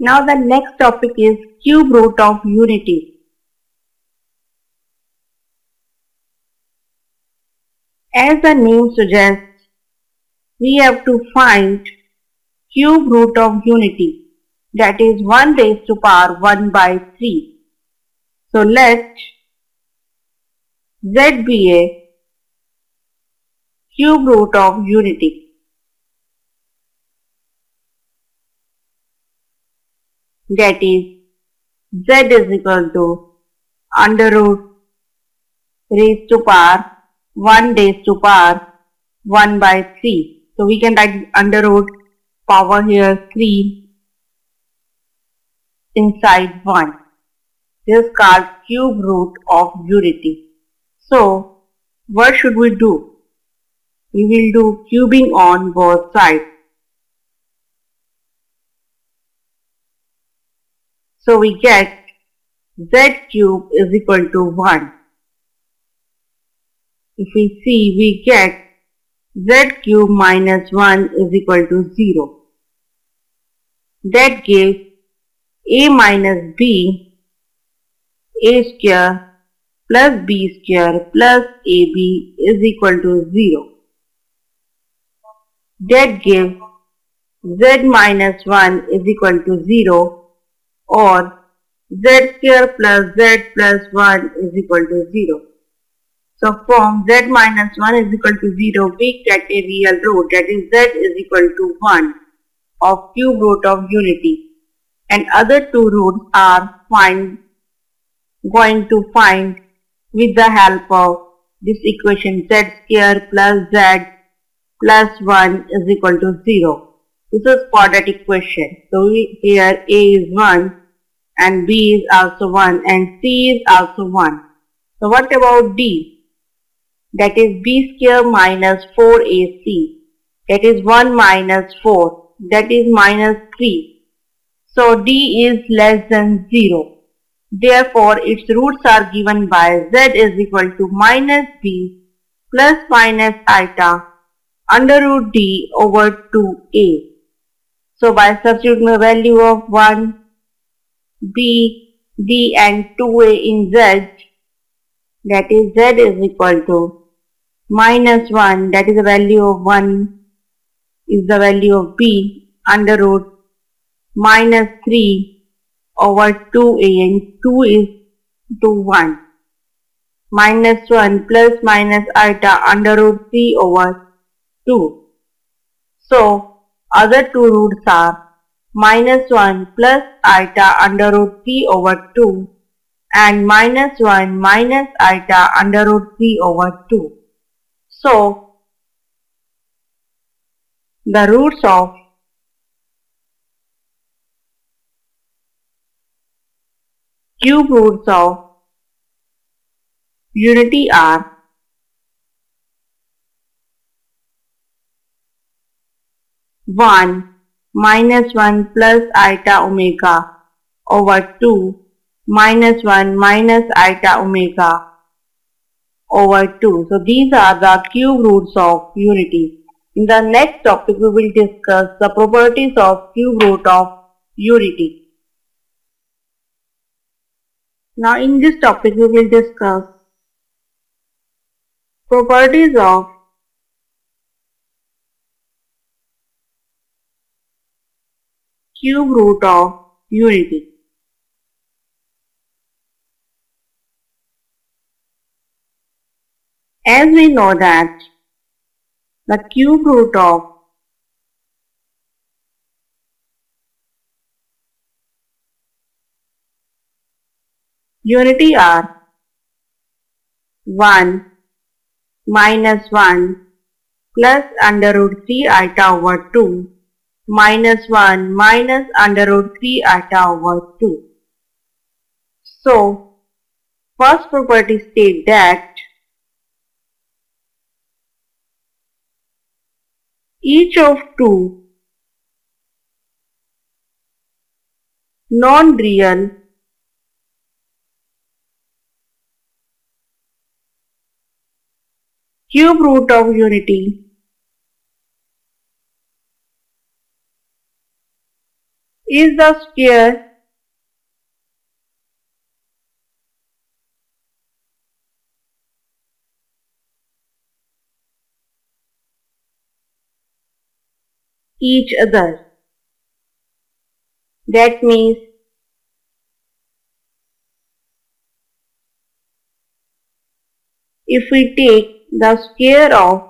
Now the next topic is cube root of unity. As the name suggests, we have to find cube root of unity, that is 1 raised to power 1 by 3. So let Z be a cube root of unity. That is Z is equal to under root raised to power 1 raised to power 1 by 3. So we can write under root power here 3 inside 1. This is called cube root of unity. So what should we do? We will do cubing on both sides. So we get Z cube is equal to 1. If we see, we get Z cube minus 1 is equal to 0. That gives A minus B, A square plus B square plus AB is equal to 0. That gives Z minus 1 is equal to 0, or Z square plus Z plus 1 is equal to 0. So from Z minus 1 is equal to 0, we get a real root, that is Z is equal to 1 of cube root of unity. And other two roots are going to find with the help of this equation, Z square plus Z plus 1 is equal to 0. This is quadratic equation. So here A is 1 and B is also 1 and C is also 1. So what about D? That is B square minus 4AC. That is 1 minus 4. That is minus 3. So D is less than 0. Therefore its roots are given by Z is equal to minus B plus minus eta under root D over 2A. So by substituting the value of 1, B, D and 2A in Z, that is Z is equal to minus 1, that is the value of 1 is the value of B under root minus 3 over 2A, and 2 is 1. Minus 1 plus minus eta under root 3 over 2. So other two roots are minus 1 plus eta under root 3 over 2 and minus 1 minus eta under root 3 over 2. So the roots of cube roots of unity are 1 minus 1 plus eta omega over 2 minus 1 minus eta omega over 2. So these are the cube roots of unity. In the next topic we will discuss the properties of cube root of unity. Now in this topic we will discuss properties of cube root of unity. As we know that the cube root of unity are 1 minus 1 plus under root 3 eta over 2 minus 1 minus under root 3 eta over 2. So first property states that each of two non-real cube root of unity is the square each other. That means if we take the square of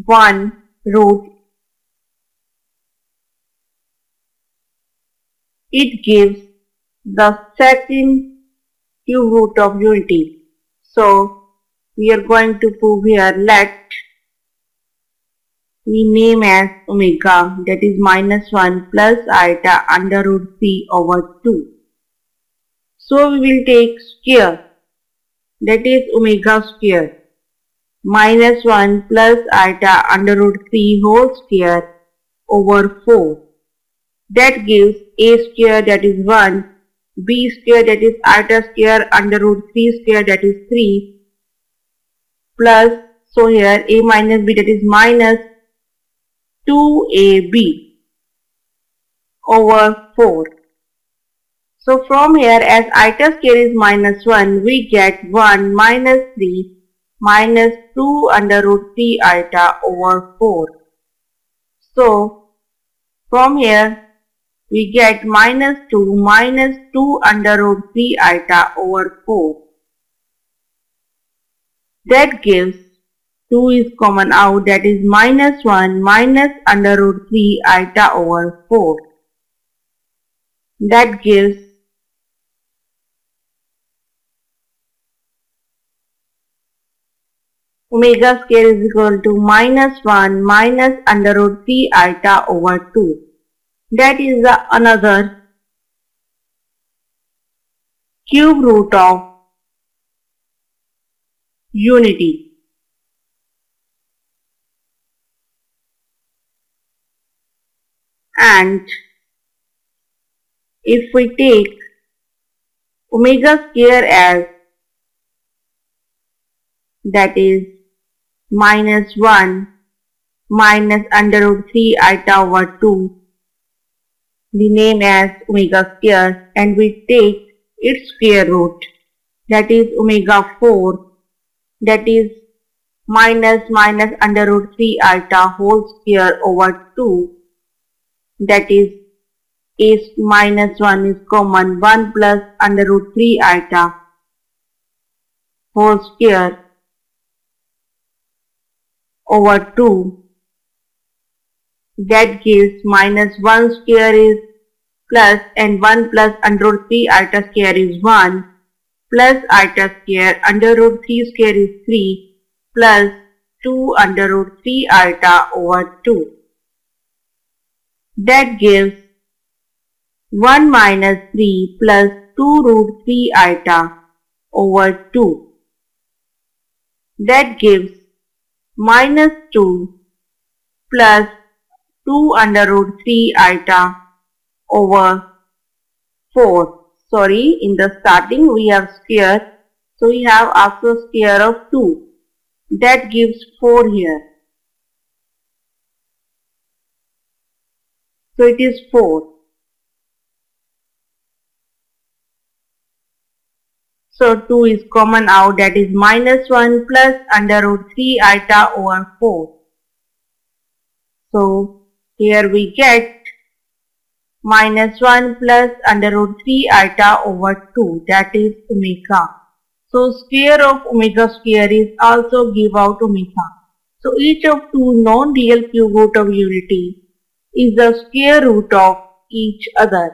one root, it gives the second cube root of unity. So we are going to prove here. Let we name as omega, that is -1 plus iota under root 3 over 2. So we will take square, that is omega square, -1 plus iota under root 3 whole square over 4. That gives a square, that is 1, b square, that is iota square under root 3 square, that is 3, plus, so here a minus b, that is minus 2ab over 4. So from here, as iota square is -1, we get 1 minus 3 minus 2 under root 3 iota over 4. So from here, we get minus 2 under root 3 iota over 4. That gives 2 is common out, that is -1 minus under root 3 iota over 4. That gives omega square is equal to -1 minus under root 3 iota over 2. That is another cube root of unity. And if we take omega square as, that is -1 minus under root 3 iota over 2, we name as omega square, and we take its square root, that is omega 4, that is minus under root 3 iota whole square over 2, that is a -1 is common, 1 plus under root 3 iota whole square over 2. That gives -1 square is plus, and 1 plus under root 3 iota square is 1, plus iota square under root 3 square is 3, plus 2 under root 3 iota over 2. That gives 1 minus 3 plus 2 root 3 iota over 2. That gives -2 plus 2 under root 3 iota over 4. Sorry, in the starting we have square, so we have also square of 2. That gives 4 here. So it is 4. So 2 is common out, that is -1 plus under root 3 iota over 4. So here we get -1 plus under root 3 iota over 2, that is omega. So square of omega square is also give out omega. So each of two non-real cube root of unity is the square root of each other.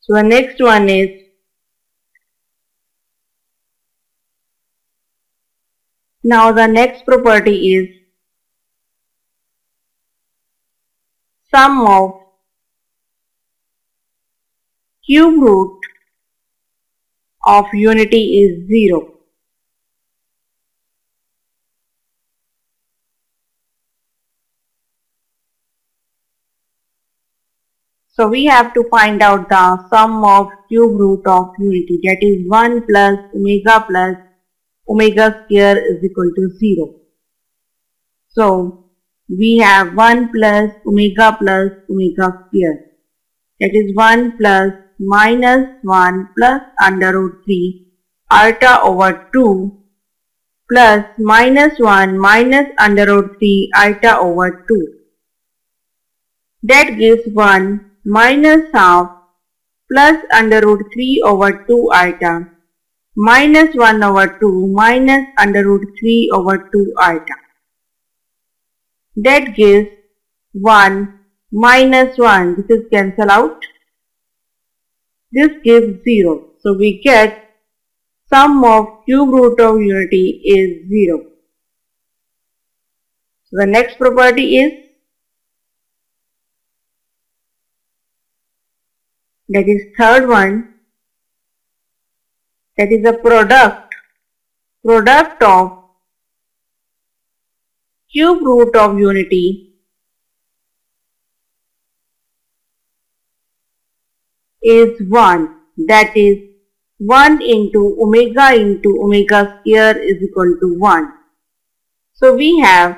So the next one is now the next property is sum of cube root of unity is 0. So we have to find out the sum of cube root of unity, that is 1 plus omega square is equal to 0. So we have 1 plus omega square. That is 1 plus minus 1 plus under root 3 iota over 2 plus minus 1 minus under root 3 iota over 2. That gives 1 minus half plus under root 3 over 2 iota minus 1 over 2 minus under root 3 over 2 iota. That gives 1 minus 1. This is cancel out. This gives 0. So we get sum of cube root of unity is 0. So the next property is, that is third one, that is a product of cube root of unity is 1. That is 1 into omega square is equal to 1. So we have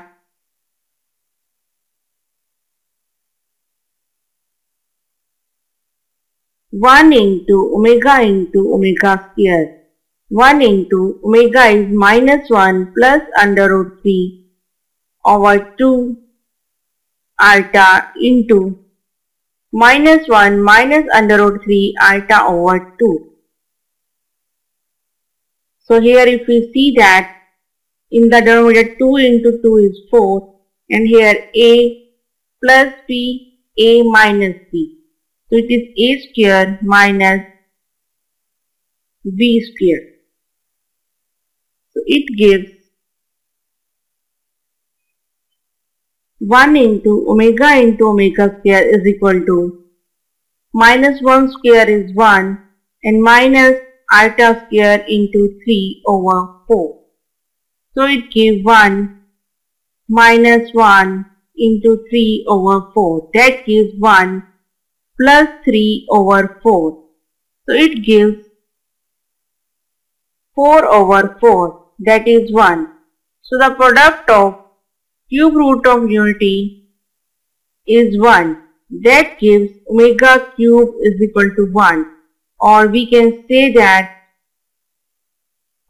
one into omega square. 1 into omega is minus 1 plus under root 3 over 2 iota into minus 1 minus under root 3 iota over 2. So here if we see that in the denominator 2 into 2 is 4 and here a plus b, a minus b. So it is a square minus b square. So it gives 1 into omega square is equal to minus 1 square is 1 and minus iota square into 3 over 4. So it gives 1 minus 1 into 3 over 4. That gives 1 plus 3 over 4. So it gives 4 over 4. That is 1. So the product of cube root of unity is 1. That gives omega cube is equal to 1. Or we can say that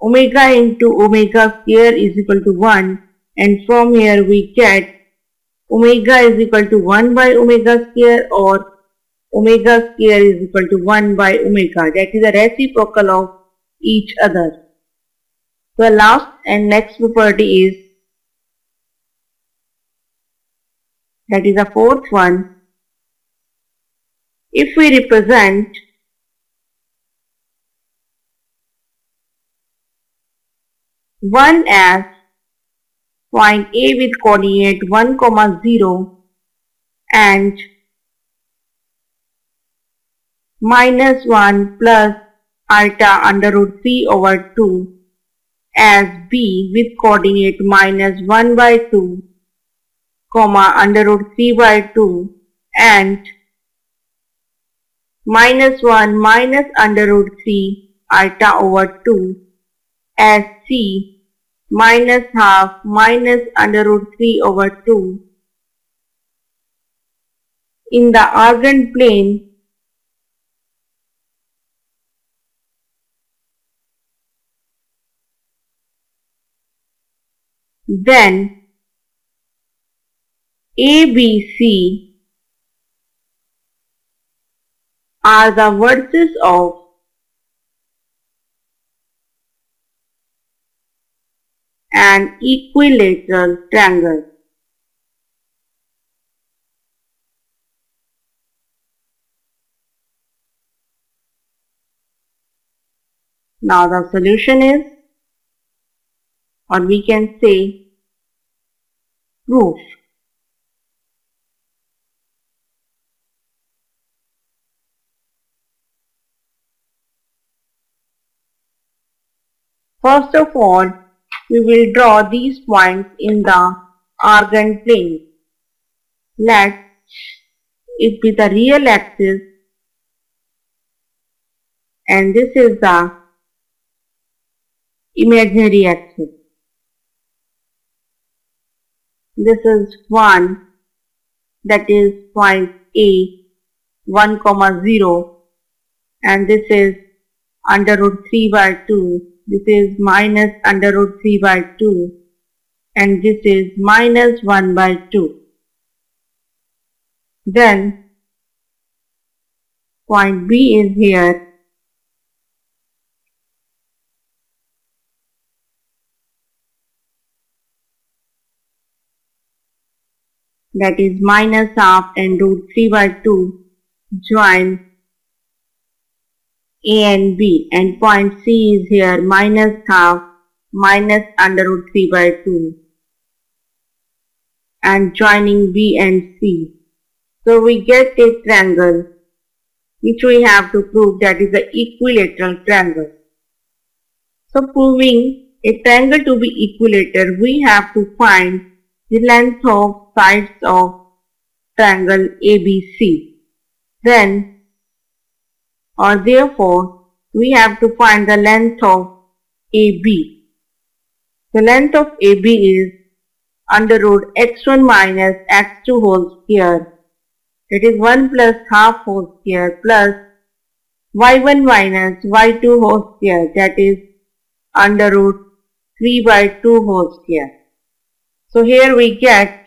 omega into omega square is equal to 1. And from here we get omega is equal to 1 by omega square or omega square is equal to 1 by omega. That is a reciprocal of each other. The last and next property is, that is the fourth one. If we represent one as point A with coordinate 1, 0 and minus 1 plus iota under root 3 over 2 as B with coordinate minus 1 by 2, under root 3 by 2 and minus 1 minus under root 3 iota over 2 as C minus half minus under root 3 over 2 in the Argand plane. Then A, B, C are the vertices of an equilateral triangle. Now the solution is, or we can say, proof. First of all, we will draw these points in the Argand plane. Let it be the real axis and this is the imaginary axis. this is 1, that is point A, 1 comma 0, and this is under root 3 by 2, this is minus under root 3 by 2, and this is minus 1 by 2. Then point B is here, that is minus half and root 3 by 2, join A and B, and point C is here, minus half minus under root 3 by 2, and joining B and C. So we get a triangle which we have to prove, that is the equilateral triangle. So proving a triangle to be equilateral, we have to find the length of sides of triangle ABC. Then, or therefore, we have to find the length of AB. The length of AB is under root x1 minus x2 whole square, that is 1 plus half whole square, plus y1 minus y2 whole square, that is under root 3 by 2 whole square. So here we get,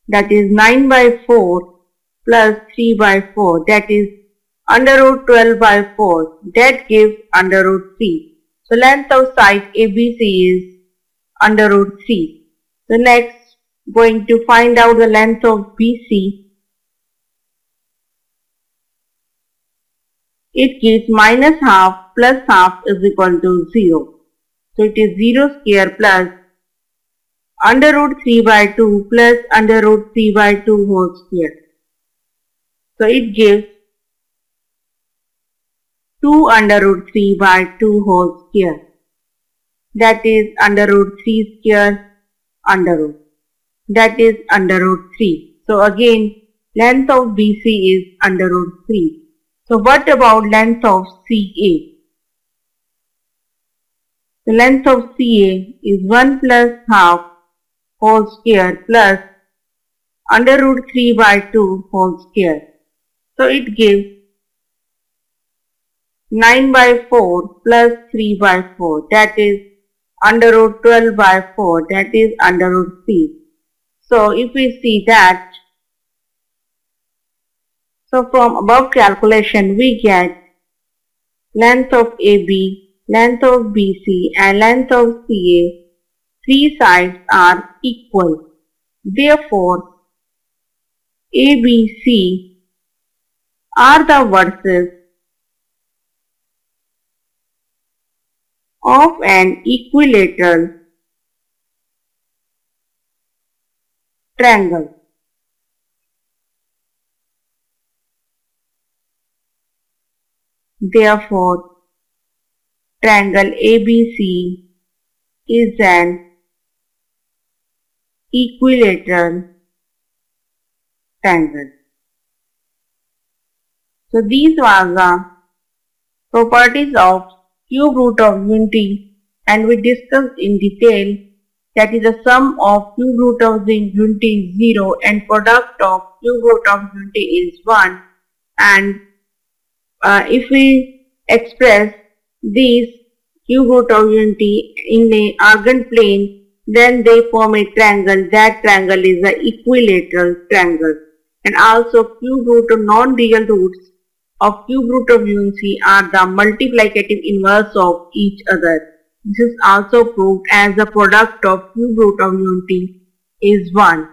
that is 9 by 4 plus 3 by 4, that is under root 12 by 4, that gives under root 3. So length of side ABC is under root 3. So next, going to find out the length of BC. It gives minus half plus half is equal to 0. So it is 0 square plus under root 3 by 2 plus under root 3 by 2 whole square. So it gives 2 under root 3 by 2 whole square. That is under root 3 square under root. That is under root 3. So again, length of BC is under root 3. So what about length of CA? The length of CA is 1 plus half whole square plus under root 3 by 2 whole square. So it gives 9 by 4 plus 3 by 4, that is under root 12 by 4, that is under root 3. So if we see that, so from above calculation we get length of AB, length of BC and length of CA, three sides are equal. Therefore, ABC are the verses of an equilateral triangle. Therefore, triangle ABC is an equilateral triangle. So these are the properties of cube root of unity, and we discussed in detail, that is the sum of cube root of the unity is 0 and product of cube root of unity is 1, and if we express these cube root of unity in a Argand plane, then they form a triangle. That triangle is an equilateral triangle. And also cube root of non-real roots of cube root of unity are the multiplicative inverse of each other. This is also proved as the product of cube root of unity is 1.